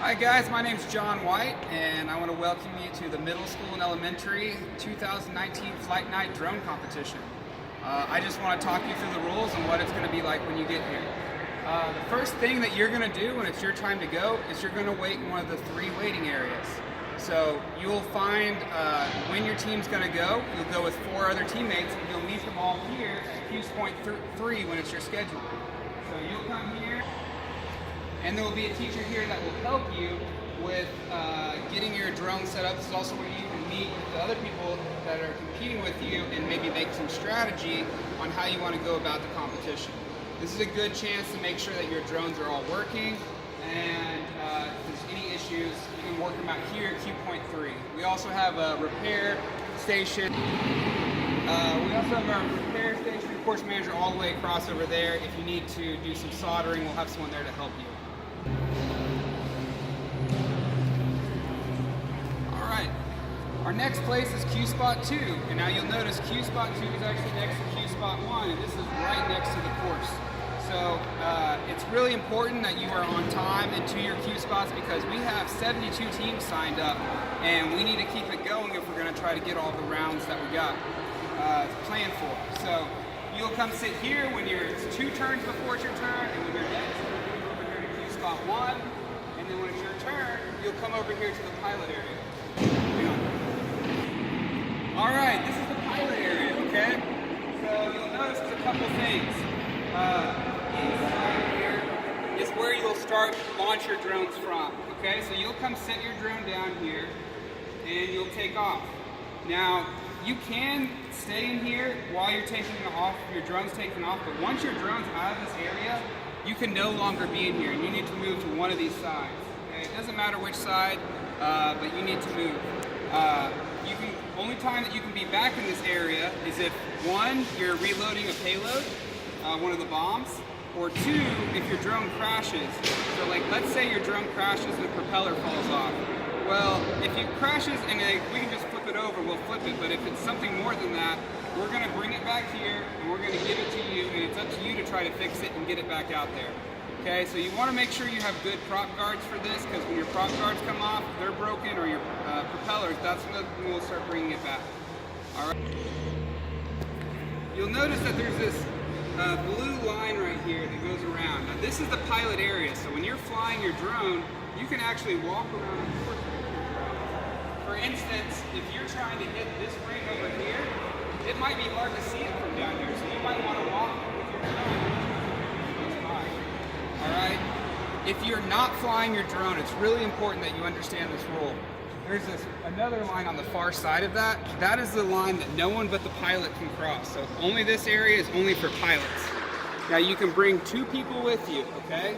Hi guys, my name is John White and I want to welcome you to the middle school and elementary 2019 Flight Night Drone Competition. I just want to talk you through the rules and what it's going to be like when you get here. The first thing that you're going to do when it's your time to go is you're going to wait in one of the 3 waiting areas. So you'll find when your team's going to go, you'll go with 4 other teammates and you'll meet them all here at Q's Point 3 when it's your schedule. So you'll come here, and there will be a teacher here that will help you with getting your drone set up. This is also where you can meet with the other people that are competing with you and maybe make some strategy on how you want to go about the competition. This is a good chance to make sure that your drones are all working, and if there's any issues, you can work them out here at Q Point 3. We also have a repair station. Course manager all the way across over there. If you need to do some soldering, we'll have someone there to help you. Alright, our next place is Q Spot 2, and now you'll notice Q Spot 2 is actually next to Q Spot 1, and this is right next to the course. So it's really important that you are on time and to your Q spots, because we have 72 teams signed up, and we need to keep it going if we're going to try to get all the rounds that we got planned for. So you'll come sit here when it's 2 turns before it's your turn, and when you're next, you'll come over here to Q Spot 1, and then when it's your turn, you'll come over here to the pilot area. Alright, this is the pilot area, okay? So you'll notice there's a couple things. Inside here is where you'll start to launch your drones from, okay? So you'll come set your drone down here, and you'll take off. Now, you can stay in here while you're taking off, your drone's taking off, but once your drone's out of this area, you can no longer be in here, and you need to move to one of these sides. Okay? It doesn't matter which side, but you need to move. Only time that you can be back in this area is if 1, you're reloading a payload, one of the bombs, or 2, if your drone crashes. So like, let's say your drone crashes and the propeller falls off. Well, if it crashes and we can just flip it over, we'll flip it. But if it's something more than that, we're going to bring it back here and we're going to give it to you, and it's up to you to try to fix it and get it back out there. Okay, so you want to make sure you have good prop guards for this, because when your prop guards come off, if they're broken, or your propellers, that's when we'll start bringing it back. All right. You'll notice that there's this blue line right here that goes around. Now this is the pilot area, so when you're flying your drone, you can actually walk around the course with your drone. For instance, if you're trying to hit this ring over here, it might be hard to see it from down here, so you might want to walk with your drone. Alright? If you're not flying your drone, it's really important that you understand this rule. There's another line on the far side of that. That is the line that no one but the pilot can cross. So only this area is only for pilots. Now you can bring 2 people with you, okay?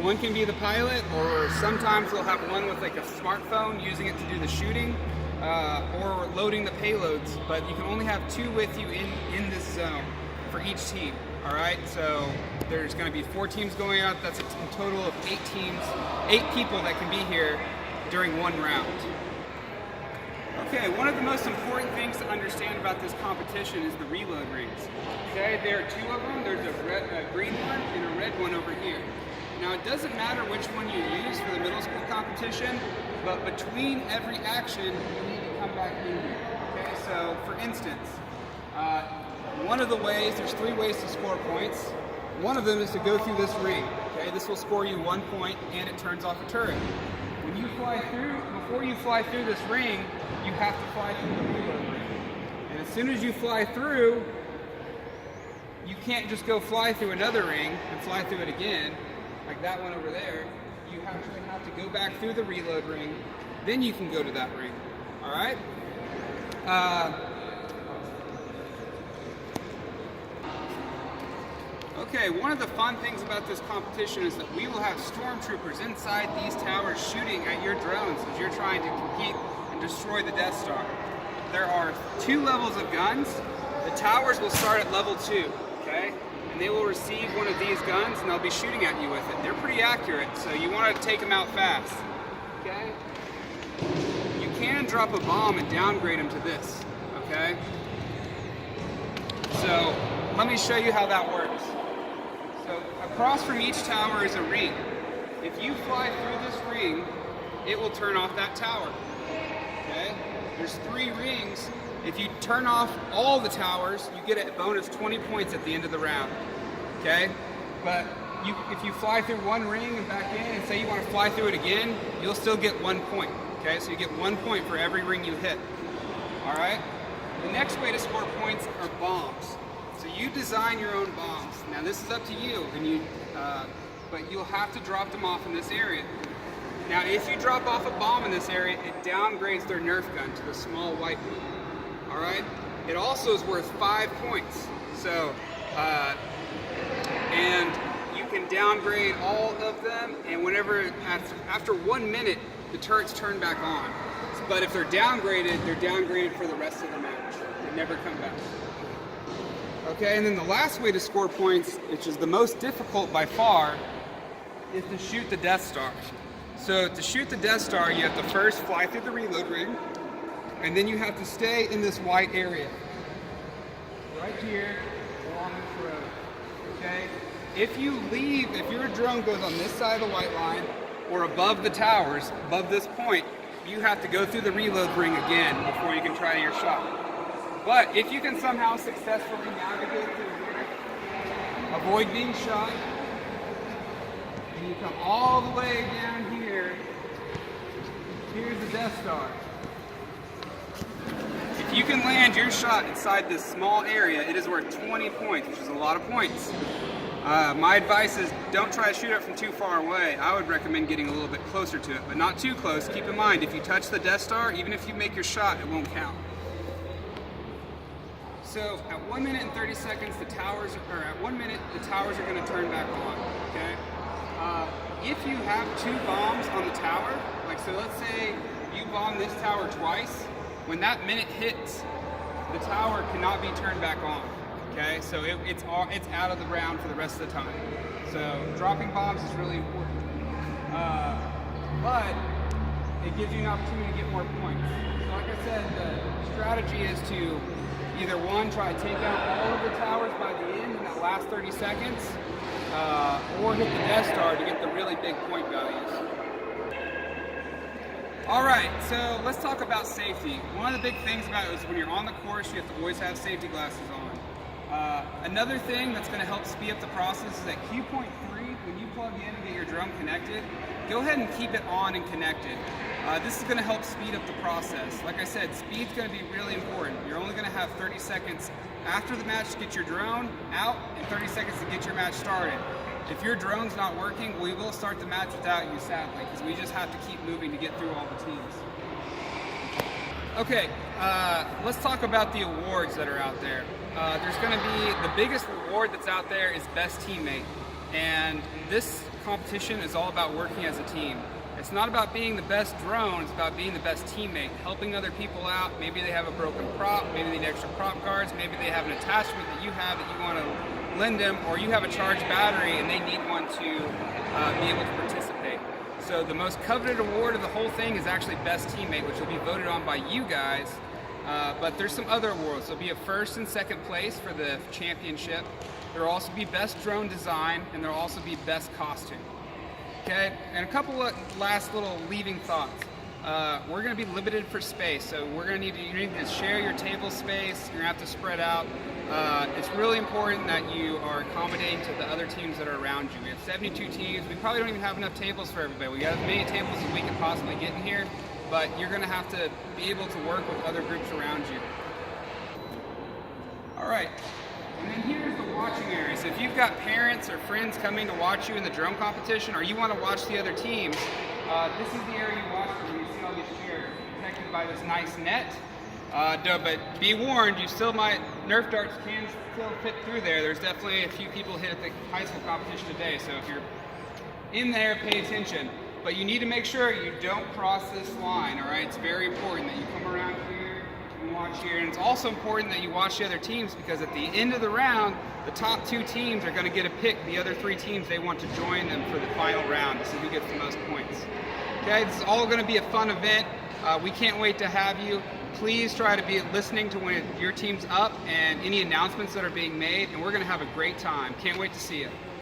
One can be the pilot, or sometimes they'll have one with like a smartphone using it to do the shooting, or loading the payloads, but you can only have 2 with you in this zone for each team. Alright, so there's going to be 4 teams going out. That's a total of 8 teams, 8 people that can be here during one round. Okay, one of the most important things to understand about this competition is the reload rings. Okay, there are 2 of them. There's a green one and a red one over here. Now, it doesn't matter which one you use for the middle school competition, but between every action, you need to come back in here. Okay, so for instance, one of the ways, there's 3 ways to score points. One of them is to go through this ring. Okay, this will score you 1 point, and it turns off a turret. When you fly through, before you fly through this ring, you have to fly through the reload ring. And as soon as you fly through, you can't just go fly through another ring and fly through it again, like that one over there. You actually have to go back through the reload ring, then you can go to that ring. All right? Okay, one of the fun things about this competition is that we will have stormtroopers inside these towers shooting at your drones as you're trying to compete and destroy the Death Star. There are 2 levels of guns. The towers will start at level 2, okay? And they will receive one of these guns and they'll be shooting at you with it. They're pretty accurate, so you want to take them out fast, okay? You can drop a bomb and downgrade them to this, okay? So let me show you how that works. So across from each tower is a ring, If you fly through this ring, it will turn off that tower. Okay? There's 3 rings. If you turn off all the towers, you get a bonus 20 points at the end of the round. Okay? But if you fly through one ring and back in and say you want to fly through it again, you'll still get 1 point. Okay? So you get 1 point for every ring you hit. Alright? The next way to score points are bombs. So you design your own bombs. Now this is up to you, but you'll have to drop them off in this area. Now if you drop off a bomb in this area, it downgrades their Nerf gun to the small white one. Alright? It also is worth 5 points. So, and you can downgrade all of them, and whenever, after 1 minute, the turrets turn back on. But if they're downgraded for the rest of the match. They never come back. Okay, and then the last way to score points, which is the most difficult by far, is to shoot the Death Star. So to shoot the Death Star, you have to first fly through the reload ring, and then you have to stay in this white area. Right here, along this road. Okay? If your drone goes on this side of the white line, or above the towers, above this point, you have to go through the reload ring again before you can try your shot. But if you can somehow successfully navigate through here, avoid being shot, and you come all the way down here, here's the Death Star. If you can land your shot inside this small area, it is worth 20 points, which is a lot of points. My advice is don't try to shoot it from too far away. I would recommend getting a little bit closer to it, but not too close. Keep in mind, if you touch the Death Star, even if you make your shot, it won't count. So at 1 minute and 30 seconds, the towers are going to turn back on. Okay. If you have 2 bombs on the tower, like so, let's say you bomb this tower twice. When that minute hits, the tower cannot be turned back on. Okay, so it's out of the round for the rest of the time. So dropping bombs is really important, but it gives you an opportunity to get more points. So like I said, the strategy is to either one, try to take out all of the towers by the end in that last 30 seconds, or hit the Death Star to get the really big point values. Alright, so let's talk about safety. One of the big things about it is when you're on the course, you have to always have safety glasses on. Another thing that's going to help speed up the process is at Q point 3, when you plug in and get your drone connected, go ahead and keep it on and connected. This is going to help speed up the process. Like I said, speed's going to be really important. You're only going to have 30 seconds after the match to get your drone out and 30 seconds to get your match started. If your drone's not working, we will start the match without you, sadly, because we just have to keep moving to get through all the teams. Okay, let's talk about the awards that are out there. There's going to be, the biggest reward that's out there is Best Teammate. And this competition is all about working as a team. It's not about being the best drone, it's about being the best teammate, helping other people out. Maybe they have a broken prop, maybe they need extra prop guards, maybe they have an attachment that you have that you want to lend them, or you have a charged battery and they need one to be able to participate. So the most coveted award of the whole thing is actually Best Teammate, which will be voted on by you guys. But there's some other awards. There'll be a first and second place for the championship. There will also be Best Drone Design, and there will also be Best Costume. Okay, and a couple of last little leaving thoughts. We're going to be limited for space, so you need to share your table space. You're going to have to spread out. It's really important that you are accommodating to the other teams that are around you. We have 72 teams. We probably don't even have enough tables for everybody. We got as many tables as we can possibly get in here, but you're going to have to be able to work with other groups around you. All right. And then here's the watching area. So if you've got parents or friends coming to watch you in the drone competition, or you want to watch the other teams, this is the area you watch from. You see all these chairs protected by this nice net. But be warned, Nerf darts can still fit through there. There's definitely a few people hit at the high school competition today, so if you're in there, pay attention. But you need to make sure you don't cross this line, all right? It's very important that you come around here and watch here. And it's also important that you watch the other teams, because at the end of the round, the top 2 teams are going to get to pick the other 3 teams they want to join them for the final round to see who gets the most points. Okay, this is all going to be a fun event. We can't wait to have you. Please try to be listening to when your team's up and any announcements that are being made, and we're going to have a great time. Can't wait to see you.